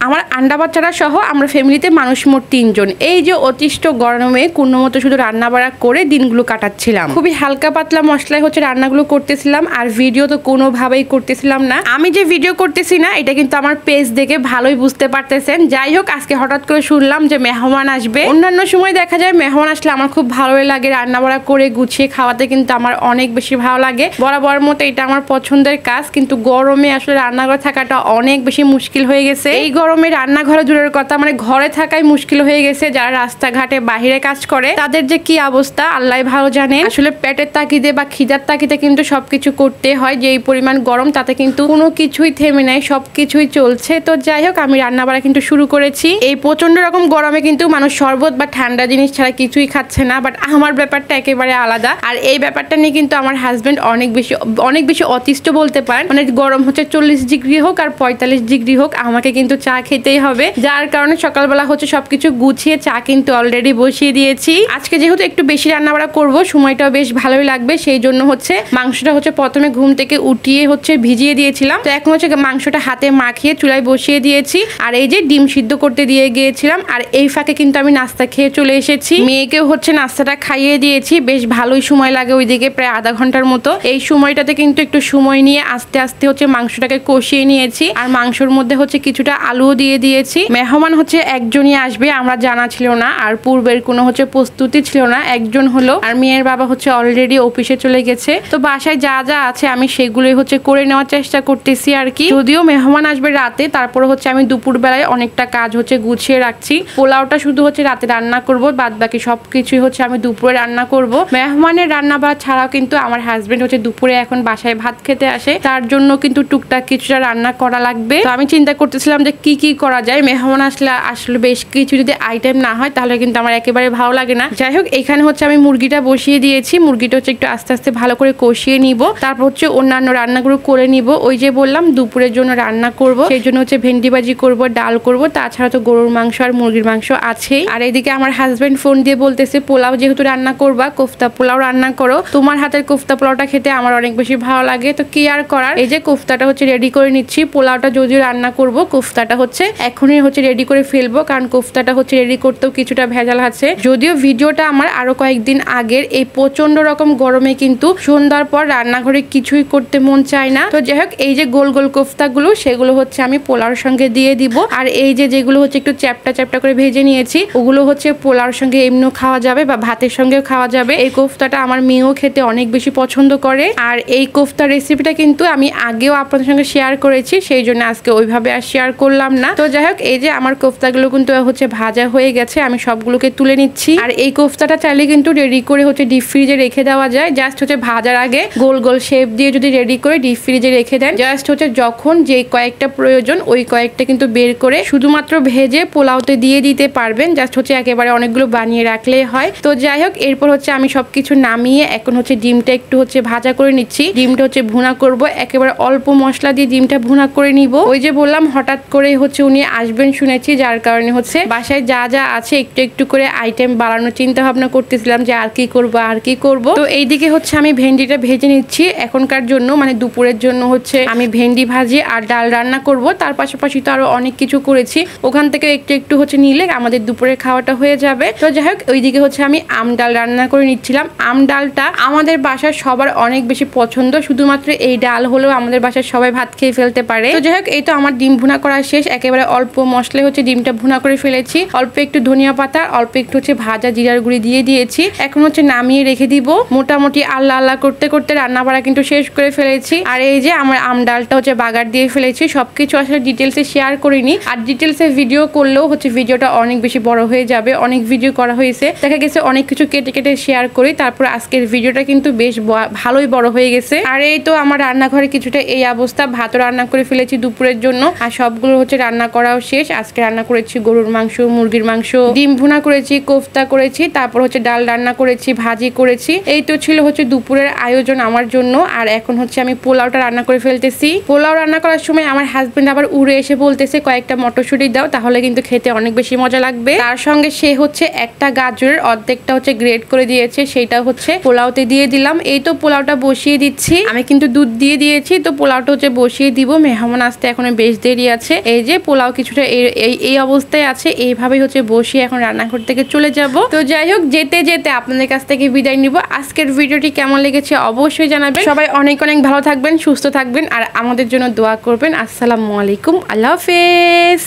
আমার আন্ডা বাচ্চারা সহ আমরা ফ্যামিলিতে মানুষ মোট 3 জন। এই যে অতিষ্ঠ গরমে কোনো মতো শুধু রান্না বাড়া করে দিনগুলো কাটাচ্ছিলাম। খুবই হালকা পাতলা মশলায় হচ্ছে রান্নাগুলো করতেছিলাম, আর ভিডিও তো কোনোভাবেই করতেছিলাম না। আমি যে ভিডিও করতেছি না এটা কিন্তু আমার পেজ দেখে ভালোই বুঝতে পারতেছেন। যাই হোক, আজকে হঠাৎ করে শুনলাম যে মেহমান আসবে। অন্যান্য সময় দেখা যায় মেহমান আসলে আমার খুব ভালোই লাগে, রান্না বাড়া করে গুছিয়ে খাওয়াতে কিন্তু আমার অনেক বেশি ভালো লাগে। বরাবর মতো এটা আমার পছন্দের কাজ, কিন্তু গরমে আসলে রান্নাঘরে থাকাটা অনেক বেশি মুশকিল হয়ে গেছে। এই গরমে রান্নাঘরে দূরের কথা, মানে ঘরে থাকাই মুশকিল হয়ে গেছে। যারা রাস্তাঘাটে বাহিরে কাজ করে তাদের যে কি অবস্থা আল্লাহ ভালো জানেন। আসলে পেটের তাগিদে বা খিদার তাগিদে কিন্তু সবকিছু করতে হয়। যে এই পরিমাণ গরম তাতে কিন্তু কোনো কিছুই থেমে নাই, সবকিছুই চলছে। তো যাই হোক, আমি রান্না বাড়া কিন্তু শুরু করেছি। এই প্রচন্ড রকম গরমে কিন্তু মানুষ শরবত বা ঠান্ডা জিনিস ছাড়া কিছুই খাচ্ছে না, বাট আমার ব্যাপারটা একেবারে আলাদা। আর এই ব্যাপারটা নিয়ে কিন্তু আমার হাজবেন্ড অনেক বেশি অতিষ্ঠ বলতে পারেন। মানে গরম হচ্ছে 40 ডিগ্রি হোক আর 45 ডিগ্রি হোক, আমাকে কিন্তু চা খেতেই হবে। যার কারণে সকালবেলা হচ্ছে সবকিছু গুছিয়ে চা কিন্তু অলরেডি বসিয়ে দিয়েছি। আজকে যেহেতু একটু বেশি রান্না বাড়া করবো, সময়টাও বেশ ভালোই লাগবে, সেই জন্য হচ্ছে মাংসটা হচ্ছে প্রথমে ঘুম থেকে উঠিয়ে হচ্ছে ভিজিয়ে দিয়েছিলাম। তো এখন হচ্ছে মাংসটা হাতে মাখিয়ে চুলায় বসিয়ে দিয়েছি। আর এই যে ডিম সিদ্ধ করতে দিয়ে গিয়েছিলাম, আর এই ফাঁকে কিন্তু আমি নাস্তা খেয়ে চলে এসেছি। মেয়েকেও হচ্ছে নাস্তাটা খাইয়ে দিয়েছি। বেশ ভালোই সময় লাগে ওইদিকে, প্রায় আধা ঘন্টার মতো। এই সময়টাতে কিন্তু একটু সময় নিয়ে আস্তে আস্তে হচ্ছে মাংসটাকে কষিয়ে নিয়েছি। আর মাংসর মধ্যে হচ্ছে কিছুটা আলুও দিয়ে দিয়েছি। মেহমান হচ্ছে একজনই আসবে, আমরা জানা ছিল না, আর পূর্বের কোনো হচ্ছে প্রস্তুতি ছিল না। একজন হলো, আর মেয়ের বাবা হচ্ছে অলরেডি অফিসে চলে গেছে। তো বাসায় যা যা আছে আমি সেগুলোই হচ্ছে করে নেওয়ার চেষ্টা করতেছি আর কি। যদিও মেহমান আসবে রাতে, তারপরে হচ্ছে আমি দুপুর বেলায় অনেকটা কাজ হচ্ছে গুছিয়ে রাখছি। পোলাওটা শুধু হচ্ছে রাতে রান্না করব, বাদ বাকি সবকিছুই হচ্ছে আমি দুপুরে রান্না করব। মেহমানের রান্না বাড়া ছাড়াও কিন্তু আমার হাজবেন্ড হচ্ছে দুপুরে এখন বাসায় ভাত খেতে আসে, তার জন্য কিন্তু টুকটাক কিছুটা রান্না করা লাগবে। তো আমি চিন্তা করতেছিলাম যে কি কি করা যায়। মেহমান আসলে বেশ কিছু যদি আইটেম না হয় তাহলে কিন্তু আমার একেবারে ভালো লাগে না। যাই হোক, এখানে হচ্ছে আমি মুরগিটা বসিয়ে দিয়েছি। মুরগিটা হচ্ছে একটু আস্তে আস্তে ভালো করে কষিয়ে নিব, তারপর হচ্ছে অন্যান্য রান্নাগুলো করে নিব। ওই যে বললাম দুপুরের জন্য রান্না করব, সেই জন্য হচ্ছে ভেন্ডি ভাজি করব, ডাল করব, তাছাড়া তো গরুর মাংস আর মুরগির মাংস আছেই। আর এইদিকে আমার হাজবেন্ড ফোন দিয়ে বলতেছে পোলাও যেহেতু রান্না করবা, কোফতা পোলাও রান্না করো, তোমার হাতের কোফতা পোলাওটা খেতে আমার অনেক বেশি ভালো লাগে। তো কি আর করার, এই যে কোফতাটা হচ্ছে রেডি করে নিচ্ছি। পোলাওটা যদিও রান্না করব, কোফতাটা হচ্ছে এখনই হচ্ছে রেডি করে ফেলবো, কারণ কোফতাটা হচ্ছে রেডি করতেও কিছুটা ভেজাল আছে। যদিও ভিডিওটা আমার আরো কয়েকদিন আগের। এই প্রচন্ড রকম গরমে কিন্তু সন্ধ্যার পর রান্নাঘরে কিছুই করতে মন চায় না। তো যাই হোক, এই যে গোল গোল কোফতাগুলো সেগুলো হচ্ছে আমি পোলাওর সঙ্গে দিয়ে দিব। আর এই যে যেগুলো হচ্ছে একটু চ্যাপটা চ্যাপটা করে ভেজে নিয়েছি, ওগুলো হচ্ছে পোলাওর সঙ্গে এমনিও খাওয়া যাবে বা ভাতের সঙ্গেও খাওয়া যাবে। এই কোফতাটা আমার মেয়েও খেতে অনেক বেশি পছন্দ করে। আর এই কোফতার রেসিপিটা কিন্তু আমি আগেও আপনাদের সঙ্গে শেয়ার করেছি, সেই জন্য আজকে ওইভাবে আর শেয়ার করলাম না। তো যাই হোক, এই যে আমার কোফতাগুলো কিন্তু হচ্ছে ভাজা হয়ে গেছে, আমি সবগুলোকে তুলে নিচ্ছি। আর এই কোফতাটা চাইলে কিন্তু রেডি করে হচ্ছে ডিপ ফ্রিজে রেখে দেওয়া যায়। জাস্ট হচ্ছে ভাজার আগে গোল গোল শেপ দিয়ে যদি রেডি করে ডিপ ফ্রিজে রেখে দেন, জাস্ট হচ্ছে যখন যে কয়েকটা প্রয়োজন ওই কয়েকটা কিন্তু বের করে শুধুমাত্র ভেজে পোলাওতে দিয়ে দিতে পারবেন। জাস্ট হচ্ছে একেবারে অনেকগুলো বানিয়ে রাখলেই হয়। তো যাই হোক, এরপর হচ্ছে আমি সবকিছু নামিয়ে এখন হচ্ছে ডিমটা একটু হচ্ছে ভাজা করে নিচ্ছি। ডিমটা হচ্ছে ভুনা করব, একেবারে অল্প মশলা দিয়ে ডিমটা ভুনা করে নিব। ওই যে বললাম হঠাৎ করে হচ্ছে উনি আসবেন শুনেছি, যার কারণে হচ্ছে বাসায় যা যা আছে একটু একটু করে আইটেম বাড়ানোর চিন্তা ভাবনা করতেছিলাম যে আর কি করব। তো এইদিকে হচ্ছে আমি ভেন্ডিটা ভেজে নিচ্ছি এখনকার জন্য, মানে দুপুরের জন্য হচ্ছে আমি ভেন্ডি ভাজি আর ডাল রান্না করব। তার পাশাপাশি তো আরো অনেক কিছু করেছি, ওখান থেকে একটু একটু হচ্ছে নিলে আমাদের দুপুরের খাওয়াটা হয়ে যাবে। তো যাই হোক, ওইদিকে হচ্ছে আমি আম ডাল রান্না করে নিচ্ছিলাম। আম ডালটা আমাদের বাসার সবার অনেক বেশি পছন্দ, শুধুমাত্র এই ডাল হলেও আমাদের বাসার সবাই ভাত খেয়ে ফেলতে পারে। তো যাই হোক, এই তো আমার ডিম ভুনা করা শেষ। একেবারে অল্প মশলায় হচ্ছে ডিমটা ভুনা করে ফেলেছি, অল্প একটু ধনিয়া পাতা, অল্প একটু হচ্ছে ভাজা জিরার গুঁড়ি দিয়ে দিয়েছি। এখন হচ্ছে নামিয়ে রেখে দিব। মোটামুটি আল্লাহ আল্লাহ করতে করতে রান্না বাড়া কিন্তু শেষ করে ফেলেছি। আর এই যে আমার আম ডালটা হচ্ছে বাগার দিয়ে ফেলেছি। সবকিছু আসলে ডিটেলসে শেয়ার করিনি, আর ডিটেলসে ভিডিও করলেও হচ্ছে ভিডিওটা অনেক বেশি বড় হয়ে যাবে। অনেক ভিডিও করা হয়েছে, দেখা গেছে অনেক কিছু কেটে কেটে শেয়ার করি, তারপর আজকের ভিডিওটা কিন্তু বেশ ভালোই বড় হয়ে গেছে। আর এই তো আমার রান্নাঘরে কিছুটা এই অবস্থা। ভাতও রান্না করে ফেলেছি দুপুরের জন্য, আর সবগুলো হচ্ছে রান্না করাও শেষ। আজকে রান্না করেছি গরুর মাংস, মুরগির মাংস, ডিম ভুনা করেছি, কোফতা করেছি, তারপর হচ্ছে ডাল রান্না করেছি, ভাজি করেছি। এই তো ছিল হচ্ছে দুপুরের আয়োজন আমার জন্য। আর এখন হচ্ছে আমি পোলাওটা রান্না করে ফেলতেছি। পোলাও রান্না করার সময় আমার হাজবেন্ড আবার উড়ে এসে বলতেছে কয়েকটা মটরশুঁটি দাও, তাহলে কিন্তু খেতে অনেক বেশি মজা লাগবে। তার সঙ্গে সে হচ্ছে একটা গাজরের অর্ধেকটা হচ্ছে গ্রেট করে দিয়েছে, সেটা হচ্ছে পোলাওতে দিয়ে দিলাম। এই তো পোলাওটা বসিয়ে দিচ্ছি। আমি কিন্তু দুধ দিয়ে দিয়েছি, তো পোলাওটা হচ্ছে বসিয়ে দিব। মেহমান আসতে এখন বেশ দেরি আছে। এই যে পোলাও কিছুটা এই অবস্থায় আছে। এইভাবেই হচ্ছে বসিয়ে এখন রান্নাঘর থেকে চলে যাব। তো যাই হোক, যেতে যেতে আপনাদের কাছ থেকে বিদায় নিব। আজকের ভিডিওটি কেমন লেগেছে অবশ্যই জানাবেন। সবাই অনেক অনেক ভালো থাকবেন, সুস্থ থাকবেন আর আমাদের জন্য দোয়া করবেন। আসসালামু আলাইকুম, আল্লাহ হাফেজ।